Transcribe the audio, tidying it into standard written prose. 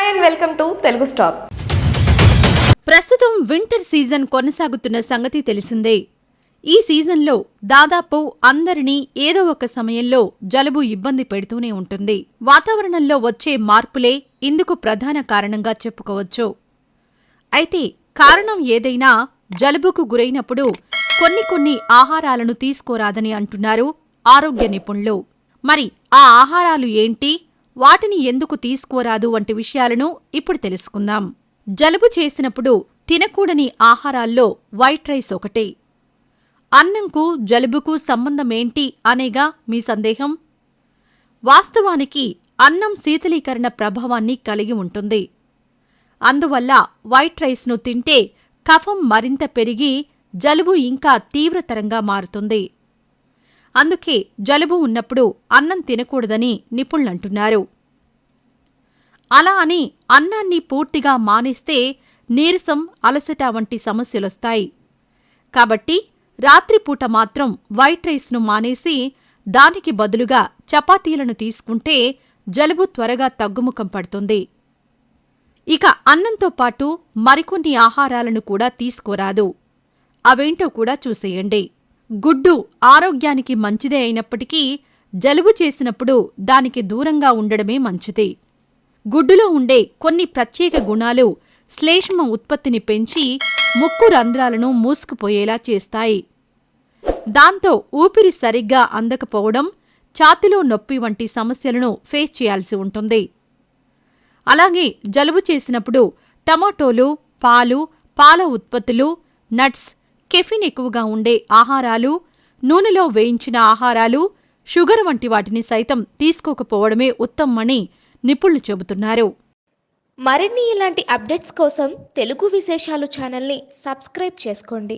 Hi and welcome to Telugu stop. ప్రస్తుతం winter season కొనసాగుతున్న సంగతి తెలిసిందే. ఈ సీజన్లో దాదాపు అందరినీ ఏదో ఒక సమయంలో జలుబు ఇబ్బంది పెడుతూనే ఉంటుంది. వాతావరణంలో వచ్చే మార్పులే ఇందుకు ప్రధాన కారణంగా చెప్పుకోవచ్చు. అయితే కారణం ఏదైనా జలుబుకు గురైనప్పుడు కొన్ని ఆహారాలను తీసుకోరాదని అంటున్నారు ఆరోగ్య నిపుణులు. మరి ఆ ఆహారాలు ఏంటి, వాటిని ఎందుకు తీసుకోరాదు వంటి విషయాలను ఇప్పుడు తెలుసుకుందాం. జలుబు చేసినప్పుడు తినకూడని ఆహారాల్లో వైట్ రైస్ ఒకటి. అన్నంకు జలుబుకు సంబంధమేంటి అనేగా మీ సందేహం? వాస్తవానికి అన్నం శీతలీకరణ ప్రభావాన్ని కలిగి ఉంటుంది. అందువల్ల వైట్ రైస్ను తింటే కఫం మరింత పెరిగి జలుబు ఇంకా తీవ్రతరంగా మారుతుంది. అందుకే జలుబు ఉన్నప్పుడు అన్నం తినకూడదని నిపుణులంటున్నారు. అలా అని అన్నాన్ని పూర్తిగా మానేస్తే నీరసం, అలసట వంటి సమస్యలొస్తాయి. కాబట్టి రాత్రిపూట మాత్రం వైట్ రైస్ను మానేసి దానికి బదులుగా చపాతీలను తీసుకుంటే జలుబు త్వరగా తగ్గుముఖం పడుతుంది. ఇక అన్నంతో పాటు మరికొన్ని ఆహారాలను కూడా తీసుకోరాదు. అవేంటో కూడా చూసేయండి. గుడ్డు ఆరోగ్యానికి మంచిదే అయినప్పటికీ జలుబు చేసినప్పుడు దానికి దూరంగా ఉండడమే మంచిది. గుడ్డులో ఉండే కొన్ని ప్రత్యేక గుణాలు శ్లేష్మ ఉత్పత్తిని పెంచి ముక్కు రంధ్రాలను మూసుకుపోయేలా చేస్తాయి. దాంతో ఊపిరి సరిగ్గా అందకపోవడం, ఛాతీలో నొప్పి వంటి సమస్యలను ఫేస్ చేయాల్సి ఉంటుంది. అలాగే జలుబు చేసినప్పుడు టమాటోలు, పాలు, పాల ఉత్పత్తులు, నట్స్, కెఫిన్ ఎక్కువగా ఉండే ఆహారాలు, నూనెలో వేయించిన ఆహారాలు, షుగర్ వంటి వాటిని సైతం తీసుకోకపోవడమే ఉత్తమమని నిపుణులు చెబుతున్నారు. మరిన్ని ఇలాంటి అప్డేట్స్ కోసం తెలుగు విశేషాలు ఛానల్ని సబ్స్క్రైబ్ చేసుకోండి.